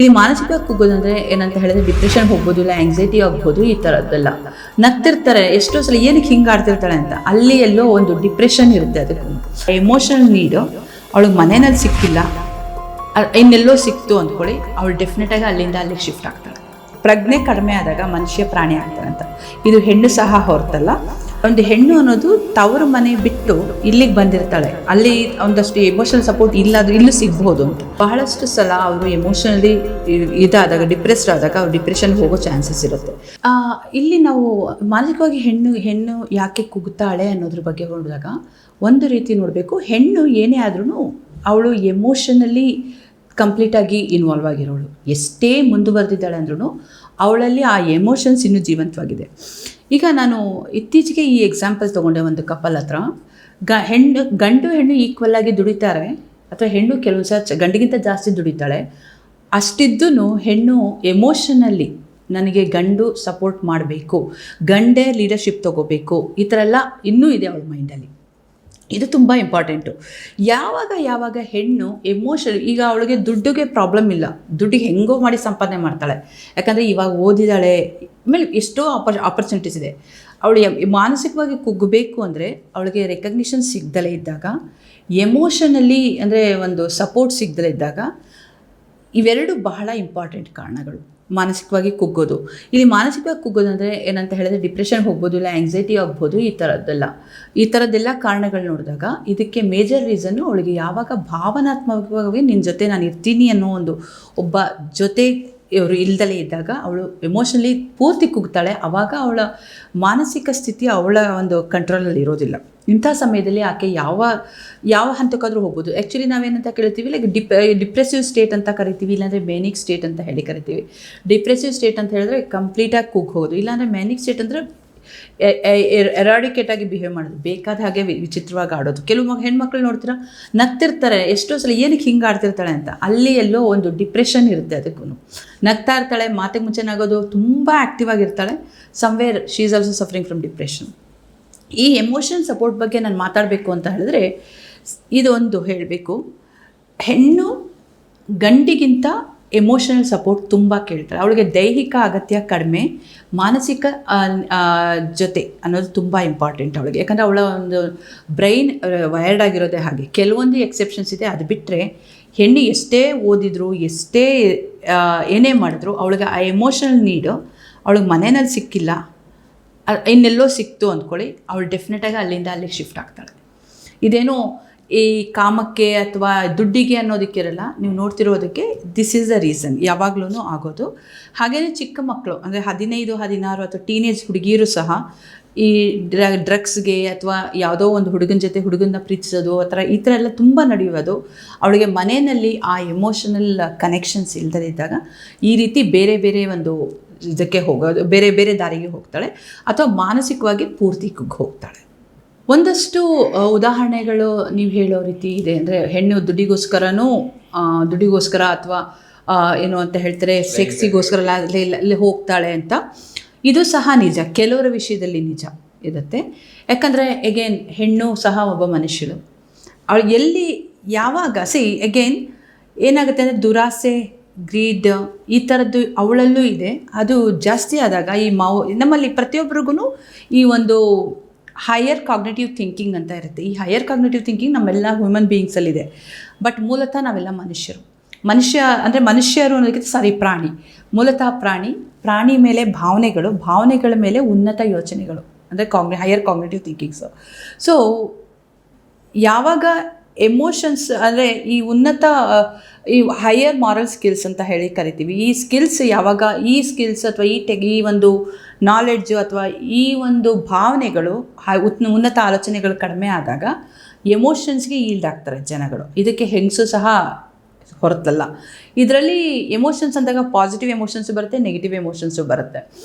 ಇಲ್ಲಿ ಮಾನಸಿಕ ಕುಗ್ಗೋದಂದ್ರೆ ಏನಂತ ಹೇಳಿದ್ರೆ ಡಿಪ್ರೆಷನ್ ಹೋಗ್ಬೋದು, ಇಲ್ಲ ಆಂಗ್ಸೈಟಿ ಆಗ್ಬೋದು, ಈ ಥರದ್ದೆಲ್ಲ. ನಗ್ತಿರ್ತಾರೆ, ಎಷ್ಟೋ ಸಲ ಏನಕ್ಕೆ ಹಿಂಗೆ ಆಡ್ತಿರ್ತಾಳೆ ಅಂತ, ಅಲ್ಲಿ ಎಲ್ಲೋ ಒಂದು ಡಿಪ್ರೆಷನ್ ಇರುತ್ತೆ. ಅದಕ್ಕೂ ಎಮೋಷನಲ್ ನೀಡು ಅವಳಿಗೆ ಮನೆಯಲ್ಲಿ ಸಿಕ್ಕಿಲ್ಲ, ಇನ್ನೆಲ್ಲೋ ಸಿಕ್ತು ಅಂದ್ಕೊಳ್ಳಿ, ಅವಳು ಡೆಫಿನೆಟಾಗಿ ಅಲ್ಲಿಂದ ಅಲ್ಲಿಗೆ ಶಿಫ್ಟ್ ಆಗ್ತಾಳೆ. ಪ್ರಜ್ಞೆ ಕಡಿಮೆ ಆದಾಗ ಮನುಷ್ಯ ಪ್ರಾಣಿ ಆಗ್ತಾನೆ ಅಂತ. ಇದು ಹೆಣ್ಣು ಸಹ ಹೊರತಲ್ಲ. ಒಂದು ಹೆಣ್ಣು ಅನ್ನೋದು ತವರು ಮನೆ ಬಿಟ್ಟು ಇಲ್ಲಿಗೆ ಬಂದಿರ್ತಾಳೆ, ಅಲ್ಲಿ ಒಂದಷ್ಟು ಎಮೋಷನಲ್ ಸಪೋರ್ಟ್ ಇಲ್ಲಾದ್ರೂ ಇಲ್ಲೂ ಸಿಗ್ಬೋದು ಅಂತ. ಬಹಳಷ್ಟು ಸಲ ಅವರು ಎಮೋಷನಲಿ ಇದಾದಾಗ, ಡಿಪ್ರೆಸ್ಡ್ ಆದಾಗ ಅವ್ರು ಡಿಪ್ರೆಷನ್ ಹೋಗೋ ಚಾನ್ಸಸ್ ಇರುತ್ತೆ. ಇಲ್ಲಿ ನಾವು ಮಾನಸಿಕವಾಗಿ ಹೆಣ್ಣು ಯಾಕೆ ಕುಗ್ತಾಳೆ ಅನ್ನೋದ್ರ ಬಗ್ಗೆ ನೋಡಿದಾಗ ಒಂದು ರೀತಿ ನೋಡಬೇಕು. ಹೆಣ್ಣು ಏನೇ ಆದ್ರೂ ಅವಳು ಎಮೋಷನಲಿ ಕಂಪ್ಲೀಟಾಗಿ ಇನ್ವಾಲ್ವ್ ಆಗಿರೋಳು. ಎಷ್ಟೇ ಮುಂದುವರೆದಿದ್ದಾಳೆ ಅಂದ್ರೂ ಅವಳಲ್ಲಿ ಆ ಎಮೋಷನ್ಸ್ ಇನ್ನೂ ಜೀವಂತವಾಗಿದೆ. ಈಗ ನಾನು ಇತ್ತೀಚೆಗೆ ಈ ಎಕ್ಸಾಂಪಲ್ ತೊಗೊಂಡೆ. ಒಂದು ಕಪಲ್ ಹತ್ರ ಗಂಡು ಹೆಣ್ಣು ಈಕ್ವಲ್ ಆಗಿ ದುಡಿತಾರೆ, ಅಥವಾ ಹೆಣ್ಣು ಕೆಲವು ಸಲ ಗಂಡಿಗಿಂತ ಜಾಸ್ತಿ ದುಡಿತಾಳೆ. ಅಷ್ಟಿದ್ದೂ ಹೆಣ್ಣು ಎಮೋಷನಲ್ಲಿ ನನಗೆ ಗಂಡು ಸಪೋರ್ಟ್ ಮಾಡಬೇಕು, ಗಂಡೇ ಲೀಡರ್ಶಿಪ್ ತೊಗೋಬೇಕು, ಈ ಥರ ಎಲ್ಲ ಇನ್ನೂ ಇದೆ ಅವಳ ಮೈಂಡಲ್ಲಿ. ಇದು ತುಂಬ ಇಂಪಾರ್ಟೆಂಟು. ಯಾವಾಗ ಹೆಣ್ಣು ಈಗ ಅವಳಿಗೆ ದುಡ್ಡಿಗೆ ಪ್ರಾಬ್ಲಮ್ ಇಲ್ಲ, ದುಡ್ಡಿಗೆ ಹೆಂಗೋ ಮಾಡಿ ಸಂಪಾದನೆ ಮಾಡ್ತಾಳೆ. ಯಾಕಂದರೆ ಇವಾಗ ಓದಿದಾಳೆ, ಆಮೇಲೆ ಎಷ್ಟೋ ಆಪರ್ಚುನಿಟೀಸ್ ಇದೆ. ಅವಳು ಮಾನಸಿಕವಾಗಿ ಕುಗ್ಗಬೇಕು ಅಂದರೆ ಅವಳಿಗೆ ರೆಕಗ್ನಿಷನ್ ಸಿಗ್ದಲೇ ಇದ್ದಾಗ, ಎಮೋಷನಲ್ಲಿ ಅಂದರೆ ಒಂದು ಸಪೋರ್ಟ್ ಸಿಗ್ದಲೇ ಇದ್ದಾಗ, ಇವೆರಡು ಬಹಳ ಇಂಪಾರ್ಟೆಂಟ್ ಕಾರಣಗಳು ಮಾನಸಿಕವಾಗಿ ಕುಗ್ಗೋದು. ಇಲ್ಲಿ ಮಾನಸಿಕವಾಗಿ ಕುಗ್ಗೋದಂದರೆ ಏನಂತ ಹೇಳಿದ್ರೆ ಡಿಪ್ರೆಷನ್ ಹೋಗ್ಬೋದು, ಇಲ್ಲ ಆಂಗ್ಸೈಟಿ ಆಗ್ಬೋದು, ಈ ಥರದ್ದೆಲ್ಲ ಕಾರಣಗಳು ನೋಡಿದಾಗ ಇದಕ್ಕೆ ಮೇಜರ್ ರೀಸನ್ನು ಅವಳಿಗೆ ಯಾವಾಗ ಭಾವನಾತ್ಮಕವಾಗಿ ನಿನ್ನ ಜೊತೆ ನಾನು ಇರ್ತೀನಿ ಅನ್ನೋ ಒಬ್ಬ ಜೊತೆ ಇವರು ಇಲ್ದಲೇ ಇದ್ದಾಗ ಅವಳು ಎಮೋಷನಲಿ ಪೂರ್ತಿ ಕುಗ್ತಾಳೆ. ಆವಾಗ ಅವಳ ಮಾನಸಿಕ ಸ್ಥಿತಿ ಅವಳ ಒಂದು ಕಂಟ್ರೋಲಲ್ಲಿ ಇರೋದಿಲ್ಲ. ಇಂಥ ಸಮಯದಲ್ಲಿ ಆಕೆ ಯಾವ ಹಂತಕ್ಕಾದರೂ ಹೋಗ್ಬೋದು. ಆ್ಯಕ್ಚುಲಿ ನಾವೇನಂತ ಕೇಳ್ತೀವಿ, ಲೈಕ್ ಡಿಪ್ರೆಸಿವ್ ಸ್ಟೇಟ್ ಅಂತ ಕರಿತೀವಿ, ಇಲ್ಲಾಂದರೆ ಮ್ಯಾನಿಕ್ ಸ್ಟೇಟ್ ಅಂತ ಕರಿತೀವಿ. ಡಿಪ್ರೆಸಿವ್ ಸ್ಟೇಟ್ ಅಂತ ಹೇಳಿದ್ರೆ ಕಂಪ್ಲೀಟಾಗಿ ಕುಗ್ಗೋದು, ಇಲ್ಲಾಂದರೆ ಮ್ಯಾನಿಕ್ ಸ್ಟೇಟ್ ಅಂದರೆ ಎರಾಡಿಕೇಟ್ ಆಗಿ ಬಿಹೇವ್ ಮಾಡೋದು, ಬೇಕಾದ ಹಾಗೆ ವಿಚಿತ್ರವಾಗಿ ಆಡೋದು. ಕೆಲವು ಹೆಣ್ಮಕ್ಳು ನೋಡ್ತೀರಾ, ನಗ್ತಿರ್ತಾರೆ, ಎಷ್ಟೋ ಸಲ ಏನಕ್ಕೆ ಹಿಂಗೆ ಆಡ್ತಿರ್ತಾಳೆ ಅಂತ, ಅಲ್ಲಿ ಎಲ್ಲೋ ಒಂದು ಡಿಪ್ರೆಷನ್ ಇರುತ್ತೆ. ಅದಕ್ಕೂ ನಗ್ತಾ ಇರ್ತಾಳೆ, ಮಾತಿಗೆ ಮುಂಚೆ ನಗೋದು, ತುಂಬ ಆ್ಯಕ್ಟಿವ್ ಆಗಿರ್ತಾಳೆ. Somewhere she is also suffering from depression. ಈ ಎಮೋಷನ್ ಸಪೋರ್ಟ್ ಬಗ್ಗೆ ನಾನು ಮಾತಾಡಬೇಕು ಅಂತ ಹೇಳಿದ್ರೆ ಇದೊಂದು ಹೇಳಬೇಕು. ಹೆಣ್ಣು ಗಂಡಿಗಿಂತ ಎಮೋಷನಲ್ ಸಪೋರ್ಟ್ ತುಂಬ ಕೇಳ್ತಾಳೆ. ಅವಳಿಗೆ ದೈಹಿಕ ಅಗತ್ಯ ಕಡಿಮೆ, ಮಾನಸಿಕ ಜೊತೆ ಅನ್ನೋದು ತುಂಬ ಇಂಪಾರ್ಟೆಂಟ್ ಅವಳಿಗೆ. ಯಾಕಂದರೆ ಅವಳ ಒಂದು ಬ್ರೈನ್ ವೈರ್ಡ್ ಆಗಿರೋದೇ ಹಾಗೆ. ಕೆಲವೊಂದು ಎಕ್ಸೆಪ್ಷನ್ಸ್ ಇದೆ, ಅದು ಬಿಟ್ಟರೆ ಹೆಣ್ಣು ಎಷ್ಟೇ ಓದಿದ್ರು, ಎಷ್ಟೇ ಏನೇ ಮಾಡಿದ್ರು, ಅವಳಿಗೆ ಆ ಎಮೋಷನಲ್ ನೀಡು ಅವಳಿಗೆ ಮನೆಯಲ್ಲಿ ಸಿಕ್ಕಿಲ್ಲ, ಇನ್ನೆಲ್ಲೋ ಸಿಕ್ತು ಅಂದ್ಕೊಳ್ಳಿ, ಅವಳು ಡೆಫಿನೆಟಾಗಿ ಅಲ್ಲಿಂದ ಅಲ್ಲಿಗೆ ಶಿಫ್ಟ್ ಆಗ್ತಾಳೆ. ಇದೇನೋ ಈ ಕಾಮಕ್ಕೆ ಅಥವಾ ದುಡ್ಡಿಗೆ ಅನ್ನೋದಕ್ಕಿರಲ್ಲ, ನೀವು ನೋಡ್ತಿರೋದಕ್ಕೆ ದಿಸ್ ಈಸ್ ದ ರೀಸನ್ ಯಾವಾಗಲೂ ಆಗೋದು. ಹಾಗೆಯೇ ಚಿಕ್ಕ ಮಕ್ಕಳು ಅಂದರೆ 15, 16 ಅಥವಾ ಟೀನೇಜ್ ಹುಡುಗಿಯರು ಸಹ ಈ ಡ್ರಗ್ಸ್ಗೆ ಅಥವಾ ಯಾವುದೋ ಒಂದು ಹುಡುಗನ ಪ್ರೀತಿಸೋದು ಈ ಥರ ಎಲ್ಲ ತುಂಬ ನಡೆಯೋದು. ಅವಳಿಗೆ ಮನೆಯಲ್ಲಿ ಆ ಎಮೋಷನಲ್ ಕನೆಕ್ಷನ್ಸ್ ಇಲ್ಲದೇ ಇದ್ದಾಗ ಈ ರೀತಿ ಬೇರೆ ಒಂದು ಇದಕ್ಕೆ ಹೋಗೋದು, ಬೇರೆ ದಾರಿಗೆ ಹೋಗ್ತಾಳೆ, ಅಥವಾ ಮಾನಸಿಕವಾಗಿ ಪೂರ್ತಿ ಕುಗ್ಗಿ ಹೋಗ್ತಾಳೆ. ಒಂದಷ್ಟು ಉದಾಹರಣೆಗಳು ನೀವು ಹೇಳೋ ರೀತಿ ಇದೆ. ಅಂದರೆ ಹೆಣ್ಣು ದುಡ್ಡಿಗೋಸ್ಕರ ಅಥವಾ ಏನು ಅಂತ ಹೇಳ್ತಾರೆ, ಸೆಕ್ಸಿಗೋಸ್ಕರ ಅಲ್ಲಿ ಹೋಗ್ತಾಳೆ ಅಂತ. ಇದು ಸಹ ನಿಜ, ಕೆಲವರ ವಿಷಯದಲ್ಲಿ ನಿಜ ಇರುತ್ತೆ. ಯಾಕಂದರೆ ಎಗೇನ್ ಹೆಣ್ಣು ಸಹ ಒಬ್ಬ ಮನುಷ್ಯಳು. ಅವಳು ಯಾವಾಗ ಏನಾಗುತ್ತೆ ಅಂದರೆ ದುರಾಸೆ, ಗ್ರೀಡ್, ಈ ಥರದ್ದು ಅವಳಲ್ಲೂ ಇದೆ. ಅದು ಜಾಸ್ತಿ ಆದಾಗ ನಮ್ಮಲ್ಲಿ ಪ್ರತಿಯೊಬ್ಬರಿಗೂ ಈ ಒಂದು ಹೈಯರ್ ಕಾಗ್ನೇಟಿವ್ ಥಿಂಕಿಂಗ್ ಅಂತ ಇರುತ್ತೆ. ಈ ಹೈಯರ್ ಕಾಗ್ನೇಟಿವ್ ಥಿಂಕಿಂಗ್ ನಮ್ಮೆಲ್ಲ ಹ್ಯೂಮನ್ ಬೀಯಿಂಗ್ಸಲ್ಲಿದೆ. ಬಟ್ ಮೂಲತಃ ನಾವೆಲ್ಲ ಮನುಷ್ಯರು ಅನ್ನೋದಕ್ಕಿಂತ ಪ್ರಾಣಿ. ಮೂಲತಃ ಪ್ರಾಣಿ ಮೇಲೆ ಭಾವನೆಗಳ ಮೇಲೆ ಉನ್ನತ ಯೋಚನೆಗಳು ಅಂದರೆ ಹೈಯರ್ ಕಾಗ್ನೇಟಿವ್ ಥಿಂಕಿಂಗ್ಸು. ಸೊ ಯಾವಾಗ ಎಮೋಷನ್ಸ್ ಅಂದರೆ ಈ ಉನ್ನತ ಈ ಹೈಯರ್ ಮಾರಲ್ ಸ್ಕಿಲ್ಸ್ ಅಂತ ಕರಿತೀವಿ. ಈ ಸ್ಕಿಲ್ಸ್ ಅಥವಾ ಈ ಒಂದು ನಾಲೆಡ್ಜು ಅಥವಾ ಈ ಒಂದು ಭಾವನೆಗಳು, ಉನ್ನತ ಆಲೋಚನೆಗಳು ಕಡಿಮೆ ಆದಾಗ ಎಮೋಷನ್ಸ್ಗೆ ಈಲ್ಡ್ ಆಗ್ತಾರೆ ಜನಗಳು. ಇದಕ್ಕೆ ಹೆಂಗಸು ಸಹ ಹೊರತಲ್ಲ. ಇದರಲ್ಲಿ ಎಮೋಷನ್ಸ್ ಅಂದಾಗ ಪಾಸಿಟಿವ್ ಎಮೋಷನ್ಸು ಬರುತ್ತೆ, ನೆಗೆಟಿವ್ ಎಮೋಷನ್ಸು ಬರುತ್ತೆ.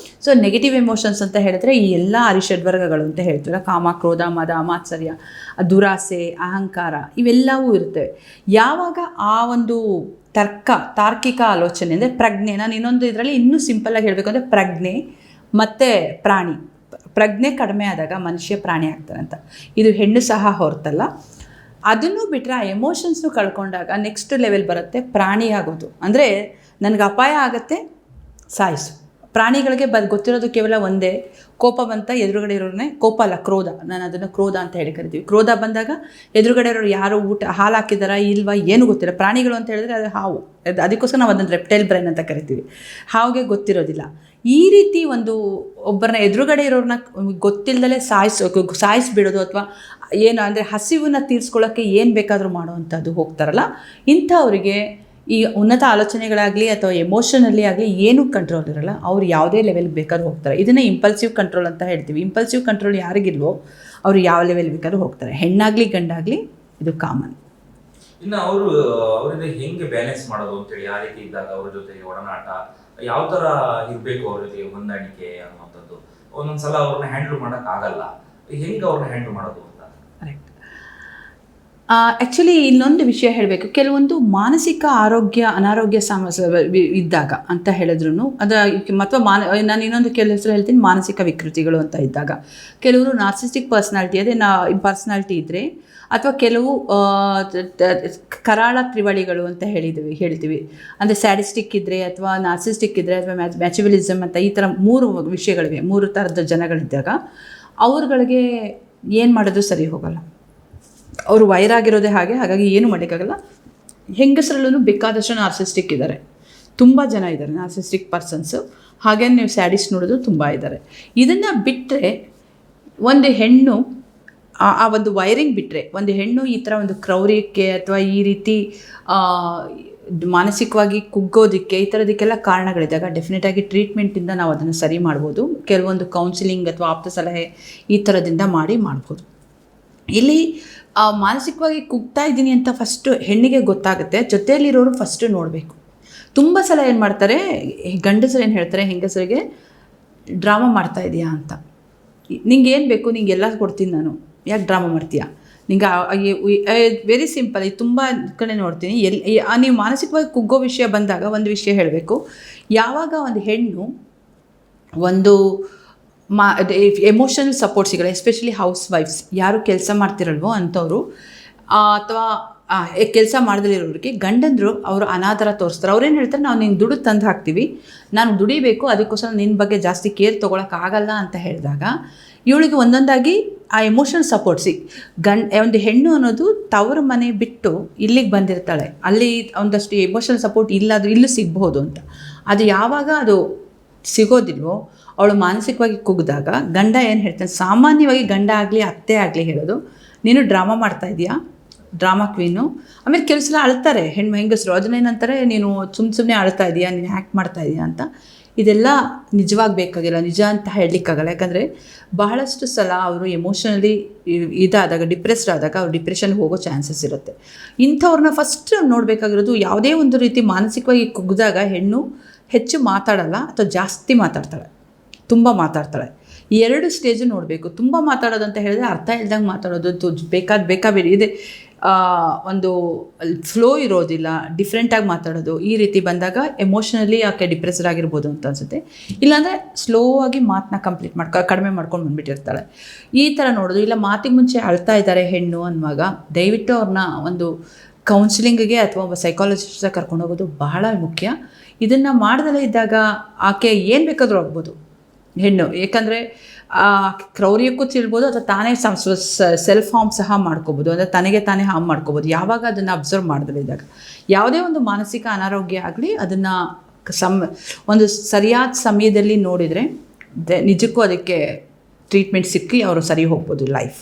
ಸೊ ನೆಗೆಟಿವ್ ಎಮೋಷನ್ಸ್ ಅಂತ ಹೇಳಿದ್ರೆ ಈ ಎಲ್ಲ ಅರಿಷಡ್ವರ್ಗಗಳು ಅಂತ ಹೇಳ್ತೀವಿ. ಕಾಮ, ಕ್ರೋಧ, ಮದ, ಮಾತ್ಸರ್ಯ, ದುರಾಸೆ, ಅಹಂಕಾರ, ಇವೆಲ್ಲವೂ ಇರ್ತವೆ. ಯಾವಾಗ ಆ ಒಂದು ತಾರ್ಕಿಕ ಆಲೋಚನೆ ಅಂದರೆ ಪ್ರಜ್ಞೆ, ನಾನು ಇನ್ನೊಂದು ಇದರಲ್ಲಿ ಇನ್ನೂ ಸಿಂಪಲ್ಲಾಗಿ ಹೇಳಬೇಕು ಅಂದರೆ ಪ್ರಜ್ಞೆ ಮತ್ತು ಪ್ರಜ್ಞೆ ಕಡಿಮೆ ಆದಾಗ ಮನುಷ್ಯ ಪ್ರಾಣಿ ಆಗ್ತಾನೆ ಅಂತ. ಇದು ಹೆಣ್ಣು ಸಹ ಹೊರತಲ್ಲ. ಅದನ್ನು ಬಿಟ್ಟರೆ ಆ ಎಮೋಷನ್ಸ್ನು ಕಳ್ಕೊಂಡಾಗ ನೆಕ್ಸ್ಟ್ ಲೆವೆಲ್ ಬರುತ್ತೆ ಪ್ರಾಣಿ ಆಗೋದು. ಅಂದರೆ ನನಗೆ ಅಪಾಯ ಆಗುತ್ತೆ, ಸಾಯಿಸು. ಪ್ರಾಣಿಗಳಿಗೆ ಗೊತ್ತಿರೋದು ಕೇವಲ ಒಂದೇ, ಕೋಪ ಬಂತ ಎದುರುಗಡೆ ಇರೋರನ್ನೇ, ಕೋಪ ಅಲ್ಲ ಕ್ರೋಧ, ನಾನು ಅದನ್ನು ಕ್ರೋಧ ಅಂತ ಹೇಳಿ ಕರಿತೀವಿ. ಕ್ರೋಧ ಬಂದಾಗ ಎದುರುಗಡೆ ಇರೋರು ಯಾರು ಹಾಲು ಹಾಕಿದಾರಾ ಇಲ್ವಾ ಏನು ಗೊತ್ತಿಲ್ಲ. ಪ್ರಾಣಿಗಳು ಅಂತ ಹೇಳಿದ್ರೆ ಅದು ಹಾವು, ಅದಕ್ಕೋಸ್ಕರ ನಾವು ಅದನ್ನು ರೆಪ್ಟೈಲ್ ಬ್ರೈನ್ ಅಂತ ಕರಿತೀವಿ. ಹಾವಿಗೆ ಗೊತ್ತಿರೋದಿಲ್ಲ. ಈ ರೀತಿ ಒಬ್ಬರನ್ನ ಎದುರುಗಡೆ ಇರೋರನ್ನ ಗೊತ್ತಿಲ್ಲದಲೇ ಸಾಯಿಸ್ಬಿಡೋದು, ಅಥವಾ ಏನು ಅಂದರೆ ಹಸಿವನ್ನ ತೀರಿಸ್ಕೊಳ್ಳೋಕ್ಕೆ ಏನು ಬೇಕಾದರೂ ಮಾಡೋವಂಥದ್ದು ಹೋಗ್ತಾರಲ್ಲ, ಇಂಥವರಿಗೆ ಈ ಉನ್ನತ ಆಲೋಚನೆಗಳಾಗಲಿ ಅಥವಾ ಎಮೋಷನಲ್ಲಿ ಆಗಲಿ ಏನೂ ಕಂಟ್ರೋಲ್ ಇರೋಲ್ಲ. ಅವ್ರು ಯಾವುದೇ ಲೆವೆಲ್ಗೆ ಬೇಕಾದ್ರೂ ಹೋಗ್ತಾರೆ. ಇದನ್ನೇ ಇಂಪಲ್ಸಿವ್ ಕಂಟ್ರೋಲ್ ಅಂತ ಹೇಳ್ತೀವಿ. ಇಂಪಲ್ಸಿವ್ ಕಂಟ್ರೋಲ್ ಯಾರಿಗಿಲ್ವೋ ಅವರು ಯಾವ ಲೆವೆಲ್ ಬೇಕಾದ್ರೂ ಹೋಗ್ತಾರೆ, ಹೆಣ್ಣಾಗಲಿ ಗಂಡಾಗಲಿ, ಇದು ಕಾಮನ್. ಇನ್ನು ಅವರಿಂದ ಹೆಂಗೆ ಬ್ಯಾಲೆನ್ಸ್ ಮಾಡೋದು ಅಂತೇಳಿ, ಆ ರೀತಿ ಇದ್ದಾಗ ಅವ್ರ ಜೊತೆಗೆ ಒಡನಾಟ ಯಾವ ಥರ ಇರಬೇಕು, ಅವ್ರ ಜೊತೆಗೆ ಹೊಂದಾಣಿಕೆ ಅನ್ನೋಂಥದ್ದು ಒಂದೊಂದ್ಸಲ ಅವ್ರನ್ನ ಹ್ಯಾಂಡಲ್ ಮಾಡೋಕ್ಕಾಗಲ್ಲ. ಹೆಂಗೆ ಅವ್ರನ್ನ ಹ್ಯಾಂಡಲ್ ಮಾಡೋದು ಅಂತ. ಕರೆಕ್ಟ್. ಆ್ಯಕ್ಚುಲಿ ಇಲ್ಲೊಂದು ವಿಷಯ ಹೇಳಬೇಕು. ಕೆಲವೊಂದು ಮಾನಸಿಕ ಅನಾರೋಗ್ಯ ಸಮಸ್ಯೆ ಇದ್ದಾಗ ಅಂತ ಹೇಳಿದ್ರು ಅಥವಾ ನಾನು ಇನ್ನೊಂದು ಕೆಲವು ಹೆಸರು ಹೇಳ್ತೀನಿ, ಮಾನಸಿಕ ವಿಕೃತಿಗಳು ಅಂತ ಇದ್ದಾಗ, ಕೆಲವರು ನಾರ್ಸಿಸ್ಟಿಕ್ ಪರ್ಸ್ನಾಲಿಟಿ, ಅದೇ ಪರ್ಸ್ನಾಲಿಟಿ ಇದ್ದರೆ, ಅಥವಾ ಕೆಲವು ಕರಾಳ ತ್ರಿವಳಿಗಳು ಅಂತ ಹೇಳ್ತೀವಿ. ಅಂದರೆ ಸ್ಯಾಡಿಸ್ಟಿಕ್ ಇದ್ದರೆ, ಅಥವಾ ನಾರ್ಸಿಸ್ಟಿಕ್ ಇದ್ದರೆ, ಅಥವಾ ಮ್ಯಾಚುವಲಿಸಮ್ ಅಂತ ಈ ಥರ 3 ವಿಷಯಗಳಿವೆ. 3 ಥರದ ಜನಗಳಿದ್ದಾಗ ಅವ್ರುಗಳಿಗೆ ಏನು ಮಾಡಿದ್ರು ಸರಿ ಹೋಗಲ್ಲ. ಅವರು ವೈರಾಗಿರೋದೇ ಹಾಗಾಗಿ ಏನು ಮಾಡೋಕ್ಕಾಗಲ್ಲ. ಹೆಂಗಸರಲ್ಲೂ ಬೇಕಾದಷ್ಟು ನಾರ್ಸಿಸ್ಟಿಕ್ ಇದ್ದಾರೆ, ತುಂಬ ಜನ ಇದ್ದಾರೆ ನಾರ್ಸಿಸ್ಟಿಕ್ ಪರ್ಸನ್ಸು. ಹಾಗೆ ನೀವು ಸ್ಯಾಡಿಸ್ಟ್ ನೋಡೋದು ತುಂಬ ಇದ್ದಾರೆ. ಇದನ್ನು ಬಿಟ್ಟರೆ ಒಂದು ಹೆಣ್ಣು ಆ ಒಂದು ವೈರಿಂಗ್ ಬಿಟ್ಟರೆ, ಒಂದು ಹೆಣ್ಣು ಈ ಥರ ಒಂದು ಕ್ರೌರ್ಯಕ್ಕೆ ಅಥವಾ ಈ ರೀತಿ ಮಾನಸಿಕವಾಗಿ ಕುಗ್ಗೋದಕ್ಕೆ, ಈ ಥರದಕ್ಕೆಲ್ಲ ಕಾರಣಗಳಿದ್ದಾಗ ಡೆಫಿನೆಟಾಗಿ ಟ್ರೀಟ್ಮೆಂಟಿಂದ ನಾವು ಅದನ್ನು ಸರಿ ಮಾಡ್ಬೋದು. ಕೆಲವೊಂದು ಕೌನ್ಸಿಲಿಂಗ್ ಅಥವಾ ಆಪ್ತ ಸಲಹೆ ಈ ಥರದಿಂದ ಮಾಡ್ಬೋದು. ಇಲ್ಲಿ ಮಾನಸಿಕವಾಗಿ ಕುಗ್ತಾ ಇದ್ದೀನಿ ಅಂತ ಫಸ್ಟು ಹೆಣ್ಣಿಗೆ ಗೊತ್ತಾಗುತ್ತೆ. ಜೊತೆಯಲ್ಲಿರೋರು ಫಸ್ಟು ನೋಡಬೇಕು. ತುಂಬ ಸಲ ಏನು ಮಾಡ್ತಾರೆ, ಗಂಡಸರು ಏನು ಹೇಳ್ತಾರೆ ಹೆಂಗಸರಿಗೆ, ಡ್ರಾಮಾ ಮಾಡ್ತಾ ಇದೆಯಾ ಅಂತ. ನಿಂಗೆ ಏನು ಬೇಕು, ನಿಂಗೆ ಎಲ್ಲ ಕೊಡ್ತೀನಿ ನಾನು, ಯಾಕೆ ಡ್ರಾಮಾ ಮಾಡ್ತೀಯಾ, ನಿಂಗೆ ವೆರಿ ಸಿಂಪಲ್. ಇದು ತುಂಬ ಕಡೆ ನೋಡ್ತೀನಿ. ನೀವು ಮಾನಸಿಕವಾಗಿ ಕುಗ್ಗೋ ವಿಷಯ ಬಂದಾಗ ಒಂದು ವಿಷಯ ಹೇಳಬೇಕು. ಯಾವಾಗ ಒಂದು ಹೆಣ್ಣು ಒಂದು ಎಮೋಷನಲ್ ಸಪೋರ್ಟ್ ಸಿಗಲ್ಲ, ಎಸ್ಪೆಷಲಿ ಹೌಸ್ ವೈಫ್ಸ್, ಯಾರು ಕೆಲಸ ಮಾಡ್ತಿರಲ್ವೋ ಅಂಥವ್ರು, ಅಥವಾ ಕೆಲಸ ಮಾಡದಲ್ಲಿರೋರಿಗೆ ಗಂಡಂದರು ಅವರು ಅನಾದರ ತೋರಿಸ್ತಾರೆ. ಅವ್ರೇನು ಹೇಳ್ತಾರೆ, ನಾವು ನೀನು ದುಡ್ಡು ತಂದು ಹಾಕ್ತೀವಿ, ನಾನು ದುಡಿಬೇಕು, ಅದಕ್ಕೋಸ್ಕರ ನಿನ್ನ ಬಗ್ಗೆ ಜಾಸ್ತಿ ಕೇರ್ ತೊಗೊಳಕ್ಕಾಗಲ್ಲ ಅಂತ ಹೇಳಿದಾಗ ಇವಳಿಗೆ ಒಂದೊಂದಾಗಿ ಆ ಎಮೋಷನಲ್ ಸಪೋರ್ಟ್ ಒಂದು ಹೆಣ್ಣು ಅನ್ನೋದು ತವರು ಮನೆ ಬಿಟ್ಟು ಇಲ್ಲಿಗೆ ಬಂದಿರ್ತಾಳೆ, ಅಲ್ಲಿ ಒಂದಷ್ಟು ಎಮೋಷನಲ್ ಸಪೋರ್ಟ್ ಇಲ್ಲಾದರೂ ಇಲ್ಲೂ ಸಿಗ್ಬೋದು ಅಂತ. ಅದು ಯಾವಾಗ ಅದು ಸಿಗೋದಿಲ್ವೋ, ಅವಳು ಮಾನಸಿಕವಾಗಿ ಕುಗ್ದಾಗ ಗಂಡ ಏನು ಹೇಳ್ತಾನೆ, ಸಾಮಾನ್ಯವಾಗಿ ಗಂಡ ಆಗಲಿ ಅತ್ತೆ ಆಗಲಿ ಹೇಳೋದು, ನೀನು ಡ್ರಾಮಾ ಮಾಡ್ತಾ ಇದೆಯಾ, ಡ್ರಾಮಾ ಕ್ವೀನು. ಆಮೇಲೆ ಕೆಲವು ಸಲ ಅಳ್ತಾರೆ ಹೆಂಗಸರು, ಅದನ್ನೇನಂತಾರೆ, ನೀನು ಸುಮ್ಮನೆ ಅಳ್ತಾ ಇದೆಯಾ, ನೀನು ಆ್ಯಕ್ಟ್ ಮಾಡ್ತಾ ಇದೆಯಾ ಅಂತ. ಇದೆಲ್ಲ ನಿಜವಾಗಿ ಬೇಕಾಗಿಲ್ಲ, ನಿಜ ಅಂತ ಹೇಳಲಿಕ್ಕಾಗಲ್ಲ. ಯಾಕಂದರೆ ಬಹಳಷ್ಟು ಸಲ ಅವರು ಎಮೋಷನಲಿ ಇದಾದಾಗ, ಡಿಪ್ರೆಸ್ಡ್ ಆದಾಗ ಅವ್ರು ಡಿಪ್ರೆಷನ್ಗೆ ಹೋಗೋ ಚಾನ್ಸಸ್ ಇರುತ್ತೆ. ಇಂಥವ್ರನ್ನ ಫಸ್ಟ್ ನೋಡಬೇಕಾಗಿರೋದು, ಯಾವುದೇ ಒಂದು ರೀತಿ ಮಾನಸಿಕವಾಗಿ ಕುಗ್ದಾಗ ಹೆಣ್ಣು ಹೆಚ್ಚು ಮಾತಾಡಲ್ಲ ಅಥವಾ ಜಾಸ್ತಿ ಮಾತಾಡ್ತಾಳೆ, ತುಂಬ ಮಾತಾಡ್ತಾಳೆ. ಈ 2 ಸ್ಟೇಜು ನೋಡಬೇಕು. ತುಂಬ ಮಾತಾಡೋದು ಅಂತ ಹೇಳಿದ್ರೆ ಅರ್ಥ ಇಲ್ದಂಗೆ ಮಾತಾಡೋದು, ಬೇಕಾಬೇಡಿ ಇದೆ, ಒಂದು ಫ್ಲೋ ಇರೋದಿಲ್ಲ, ಡಿಫ್ರೆಂಟಾಗಿ ಮಾತಾಡೋದು. ಈ ರೀತಿ ಬಂದಾಗ ಎಮೋಷನಲಿ ಆಕೆ ಡಿಪ್ರೆಸ್ಡ್ ಆಗಿರ್ಬೋದು ಅಂತ ಅನಿಸುತ್ತೆ. ಇಲ್ಲಾಂದರೆ ಸ್ಲೋ ಆಗಿ ಮಾತನ್ನ ಕಡಿಮೆ ಮಾಡ್ಕೊಂಡು ಬಂದುಬಿಟ್ಟಿರ್ತಾಳೆ. ಈ ಥರ ನೋಡೋದು. ಇಲ್ಲ ಮಾತಿಗೆ ಮುಂಚೆ ಅಳ್ತಾ ಇದ್ದಾರೆ ಹೆಣ್ಣು ಅನ್ನುವಾಗ ದಯವಿಟ್ಟು ಅವ್ರನ್ನ ಒಂದು ಕೌನ್ಸಿಲಿಂಗಿಗೆ ಅಥವಾ ಒಬ್ಬ ಸೈಕಾಲಜಿಸ್ಟ ಕರ್ಕೊಂಡು ಹೋಗೋದು ಬಹಳ ಮುಖ್ಯ. ಇದನ್ನು ಮಾಡ್ದಲೇ ಇದ್ದಾಗ ಆಕೆ ಏನು ಬೇಕಾದರೂ ಆಗ್ಬೋದು ಹೆಣ್ಣು. ಏಕೆಂದರೆ ಕ್ರೌರ್ಯಕ್ಕೂ ತಿಳ್ಬೋದು, ಅಥವಾ ತಾನೇ ಸೆಲ್ಫ್ ಹಾರ್ಮ್ ಸಹ ಮಾಡ್ಕೋಬೋದು, ಅಂದರೆ ತನಗೆ ತಾನೇ ಹಾರ್ಮ್ ಮಾಡ್ಕೋಬೋದು. ಯಾವಾಗ ಅದನ್ನು ಅಬ್ಸರ್ವ್ ಮಾಡ್ದಲೇ ಇದ್ದಾಗ ಯಾವುದೇ ಒಂದು ಮಾನಸಿಕ ಅನಾರೋಗ್ಯ ಆಗಲಿ, ಅದನ್ನು ಒಂದು ಸರಿಯಾದ ಸಮಯದಲ್ಲಿ ನೋಡಿದರೆ ನಿಜಕ್ಕೂ ಅದಕ್ಕೆ ಟ್ರೀಟ್ಮೆಂಟ್ ಸಿಕ್ಕಿ ಅವರು ಸರಿ ಹೋಗ್ಬೋದು ಲೈಫ್.